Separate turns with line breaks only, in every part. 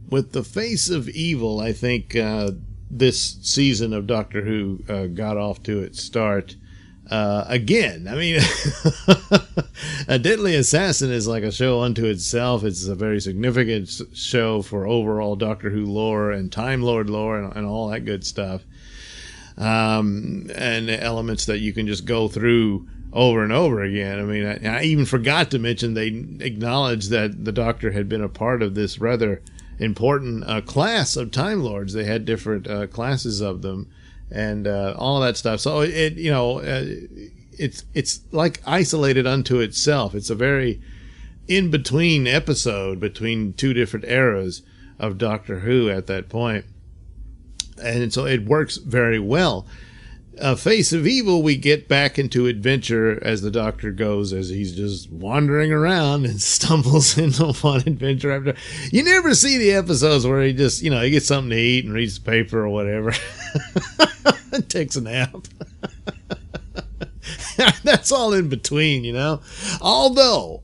with the face of evil, I think this season of Doctor Who got off to its start. Again, I mean, A Deadly Assassin is like a show unto itself. It's a very significant show for overall Doctor Who lore and Time Lord lore and all that good stuff. And elements that you can just go through over and over again. I mean, I even forgot to mention they acknowledged that the Doctor had been a part of this rather important class of Time Lords. They had different classes of them. And all of that stuff. So it's like isolated unto itself. It's a very in-between episode between two different eras of Doctor Who at that point. And so it works very well. Face of Evil, we get back into adventure as the Doctor goes, as he's just wandering around and stumbles into one adventure after. You never see the episodes where he just, he gets something to eat and reads the paper or whatever. And takes a nap. That's all in between, Although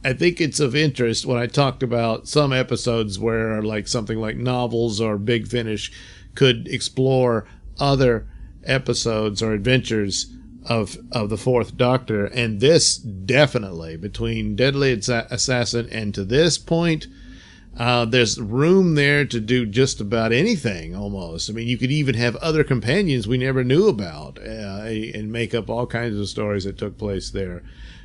I think it's of interest when I talked about some episodes where like something like novels or Big Finish could explore other episodes or adventures of the Fourth Doctor, and this definitely, between Deadly Assassin and to this point, there's room there to do just about anything almost. I mean, you could even have other companions we never knew about and make up all kinds of stories that took place there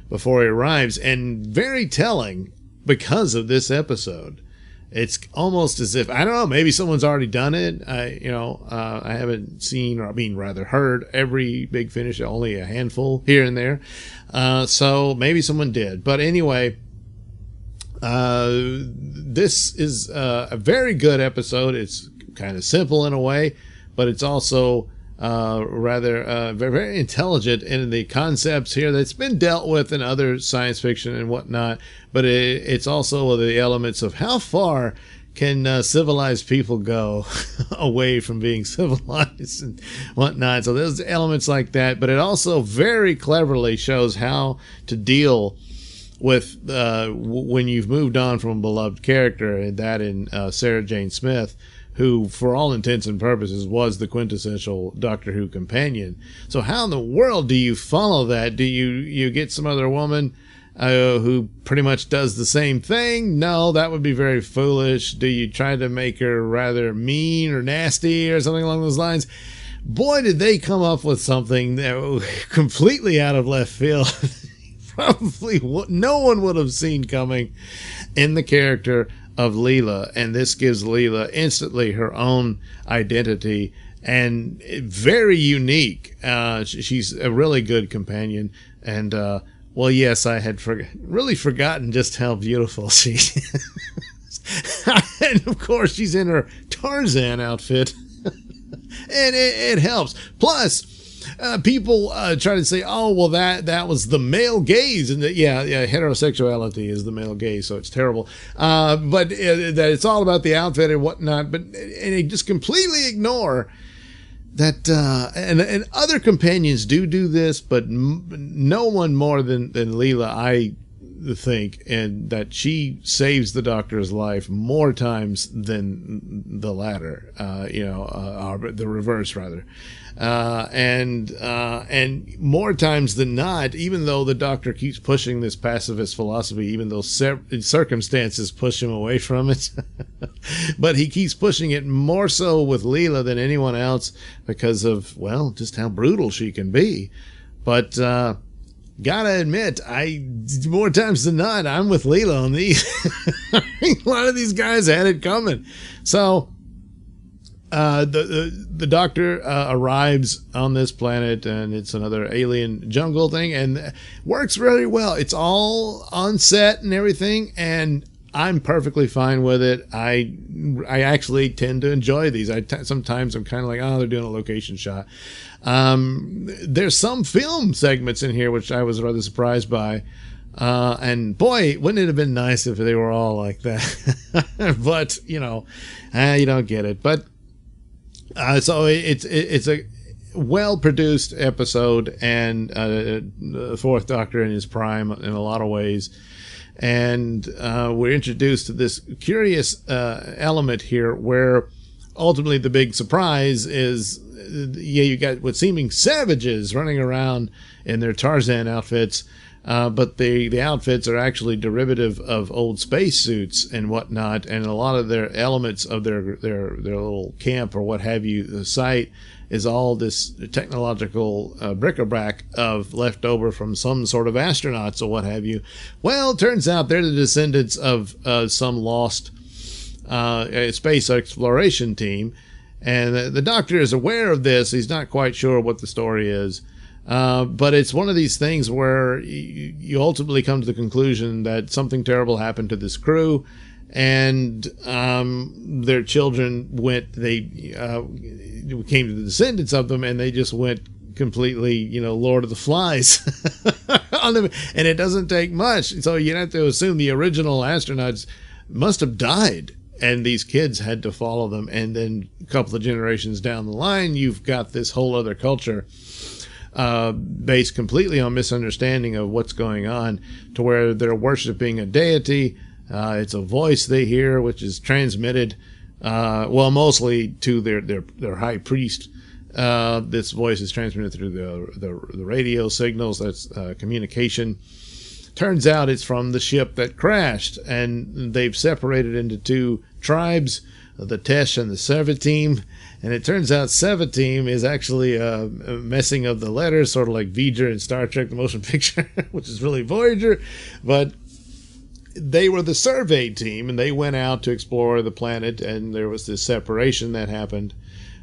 before he arrives. And very telling because of this episode. It's almost as if, I don't know, maybe someone's already done it. I haven't seen, or rather heard every Big Finish, only a handful here and there. So maybe someone did. But anyway, this is a very good episode. It's kind of simple in a way, but it's also rather very, very intelligent in the concepts here that's been dealt with in other science fiction and whatnot. But it's also the elements of how far can civilized people go away from being civilized and whatnot. So there's elements like that, but it also very cleverly shows how to deal with when you've moved on from a beloved character, and that in Sarah Jane Smith, who for all intents and purposes was the quintessential Doctor Who companion. So how in the world do you follow that? Do you get some other woman who pretty much does the same thing? No, that would be very foolish. Do you try to make her rather mean or nasty or something along those lines? Boy, did they come up with something that was completely out of left field. Probably no one would have seen coming in the character of Leela, and this gives Leela instantly her own identity and very unique. She's a really good companion, and well, yes, I had really forgotten just how beautiful she is. And of course, she's in her Tarzan outfit, and it helps. Plus, people try to say, "Oh, well, that was the male gaze," and yeah, heterosexuality is the male gaze, so it's terrible. But that it's all about the outfit and whatnot. But and they just completely ignore that. And other companions do this, but no one more than Leela, I think, and that she saves the Doctor's life more times than the latter. The reverse rather. And more times than not, even though the Doctor keeps pushing this pacifist philosophy, even though circumstances push him away from it, but he keeps pushing it more so with Leela than anyone else because of, well, just how brutal she can be. But gotta admit, more times than not, I'm with Leela on these. A lot of these guys had it coming. So the Doctor arrives on this planet, and it's another alien jungle thing, and works really well. It's all on set and everything, and I'm perfectly fine with it. I actually tend to enjoy these. Sometimes I'm kind of like, oh, they're doing a location shot. There's some film segments in here which I was rather surprised by. And boy, wouldn't it have been nice if they were all like that? But, you don't get it. But so it's a well-produced episode, and the Fourth Doctor in his prime in a lot of ways. And we're introduced to this curious element here where ultimately the big surprise is, you got what seeming savages running around in their Tarzan outfits, but the outfits are actually derivative of old spacesuits and whatnot, and a lot of their elements of their little camp or what have you, the site, is all this technological bric-a-brac of leftover from some sort of astronauts or what have you. Well, it turns out they're the descendants of some lost space exploration team, and the Doctor is aware of this. He's not quite sure what the story is, but it's one of these things where you ultimately come to the conclusion that something terrible happened to this crew, and their children they came to the descendants of them, and they just went completely, Lord of the Flies on them. And it doesn't take much, so you have to assume the original astronauts must have died, and these kids had to follow them. And then a couple of generations down the line, you've got this whole other culture based completely on misunderstanding of what's going on, to where they're worshiping a deity. It's a voice they hear, which is transmitted, mostly to their high priest. This voice is transmitted through the radio signals. That's communication. Turns out it's from the ship that crashed, and they've separated into two tribes, the Tesh and the Servatim. And it turns out Servatim is actually a messing of the letters, sort of like V'ger in Star Trek the Motion Picture, which is really Voyager. But they were the survey team, and they went out to explore the planet, and there was this separation that happened.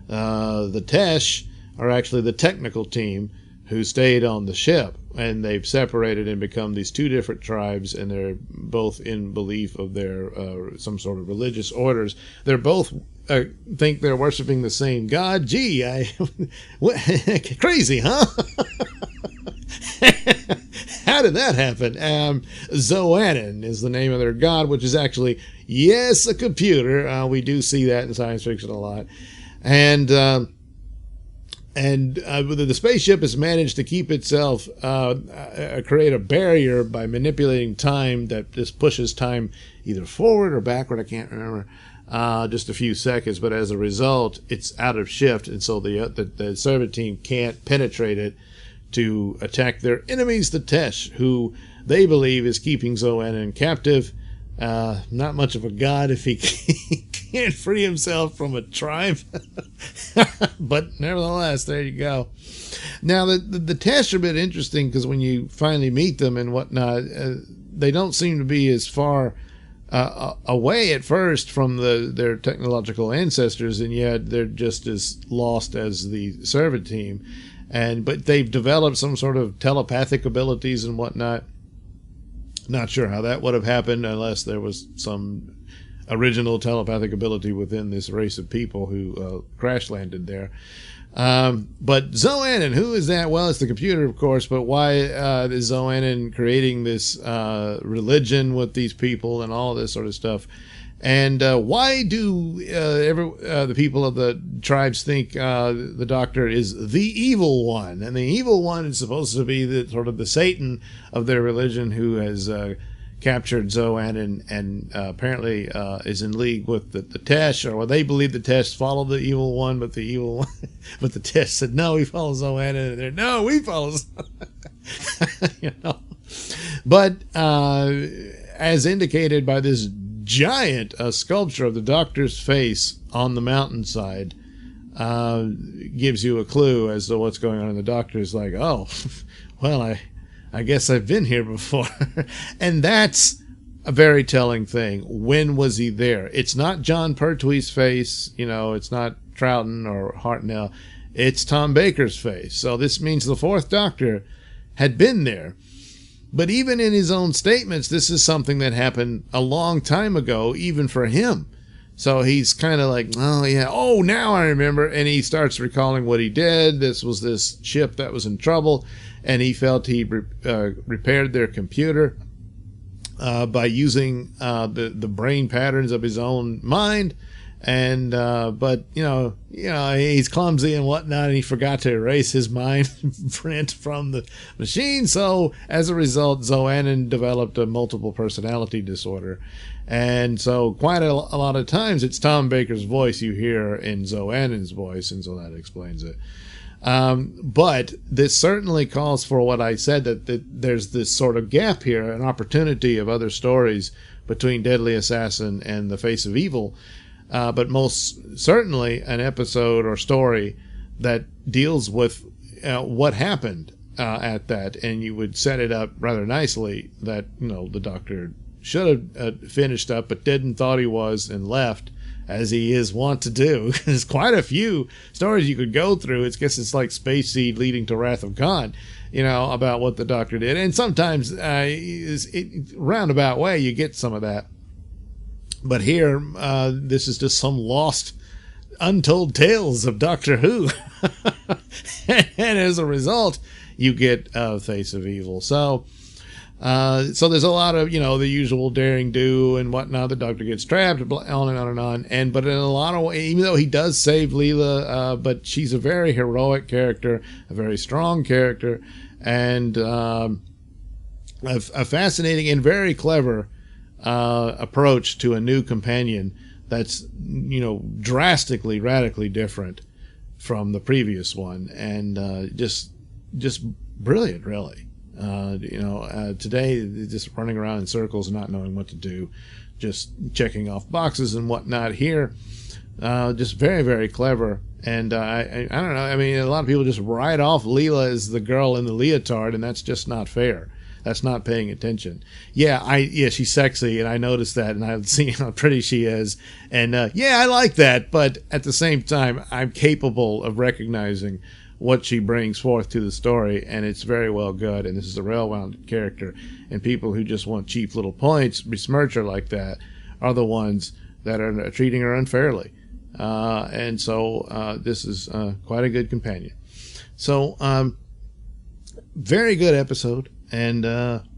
The Tesh are actually the technical team who stayed on the ship, and they've separated and become these two different tribes, and they're both in belief of their some sort of religious orders. They're both think they're worshiping the same god. Gee, crazy, huh? How did that happen? Xoanin is the name of their god, which is actually, yes, a computer. We do see that in science fiction a lot. And the spaceship has managed to keep itself, create a barrier by manipulating time that just pushes time either forward or backward. I can't remember. Just a few seconds, but as a result, it's out of shift, and so the server team can't penetrate it to attack their enemies, the Tesh, who they believe is keeping Xoanin captive. Not much of a god if he can't free himself from a tribe. But nevertheless, there you go. Now, the Tesh are a bit interesting, because when you finally meet them and whatnot, they don't seem to be as far away at first from their technological ancestors, and yet they're just as lost as the servant team. But they've developed some sort of telepathic abilities and whatnot. Not sure how that would have happened unless there was some original telepathic ability within this race of people who crash landed there. But Xoanin, who is that? Well, it's the computer, of course, but why is Xoanin creating this religion with these people and all this sort of stuff? And why do the people of the tribes think the Doctor is the evil one? And the evil one is supposed to be the sort of the Satan of their religion, who has captured Xoanin and apparently is in league with the Tesh, or they believe the Tesh follow the evil one, but the Tesh said no, we follow Xoanin, and they're no, we follow. But as indicated by this giant sculpture of the Doctor's face on the mountainside, gives you a clue as to what's going on. And the Doctor's like, oh, well, I guess I've been here before. And that's a very telling thing. When was he there? It's not John Pertwee's face, it's not Troughton or Hartnell. It's Tom Baker's face. So this means the fourth Doctor had been there. But even in his own statements, this is something that happened a long time ago, even for him. So he's kind of like, oh, yeah, oh, now I remember. And he starts recalling what he did. This was this ship that was in trouble, and he felt he repaired their computer by using the brain patterns of his own mind. And but he's clumsy and whatnot, and he forgot to erase his mind print from the machine. So as a result, Zoannon developed a multiple personality disorder, and so quite a lot of times it's Tom Baker's voice you hear in Zoannon's voice, and so that explains it. But this certainly calls for what I said, that there's this sort of gap here, an opportunity of other stories between Deadly Assassin and The Face of Evil. But most certainly an episode or story that deals with what happened at that, and you would set it up rather nicely that the Doctor should have finished up, but didn't, thought he was, and left, as he is wont to do. There's quite a few stories you could go through. It's it's like Space Seed leading to Wrath of Khan, about what the Doctor did, and sometimes roundabout way you get some of that. But here, this is just some lost, untold tales of Doctor Who. And as a result, you get Face of Evil. So there's a lot of, the usual daring do and whatnot. The Doctor gets trapped, on and on and on. But in a lot of ways, even though he does save Leela, but she's a very heroic character, a very strong character, and a fascinating and very clever approach to a new companion that's drastically, radically different from the previous one, and just brilliant, really. Today just running around in circles, not knowing what to do, just checking off boxes and whatnot. Here, just very, very clever. And I don't know, I mean, a lot of people just write off Leela as the girl in the leotard, and that's just not fair. That's not paying attention. Yeah, she's sexy, and I noticed that, and I've seen how pretty she is, and I like that. But at the same time, I'm capable of recognizing what she brings forth to the story, and it's very well good. And this is a well-rounded character, and people who just want cheap little points, besmirch her like that, are the ones that are treating her unfairly. And so this is quite a good companion. So very good episode. And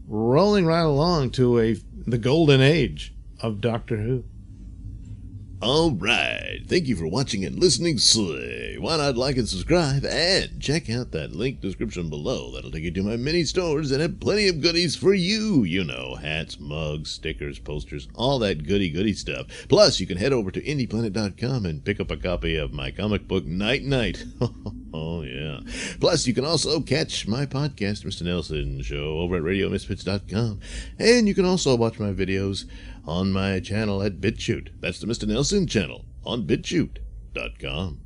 rolling right along to the golden age of Doctor Who.
All right. Thank you for watching and listening. Why not like and subscribe, and check out that link description below. That'll take you to my mini stores that have plenty of goodies for you. Hats, mugs, stickers, posters, all that goody stuff. Plus, you can head over to indieplanet.com and pick up a copy of my comic book Night Night. Oh, yeah. Plus, you can also catch my podcast, Mr Nailsin Show, over at RadioMisfits.com. And you can also watch my videos on my channel at BitChute. That's the Mr Nailsin channel on BitChute.com.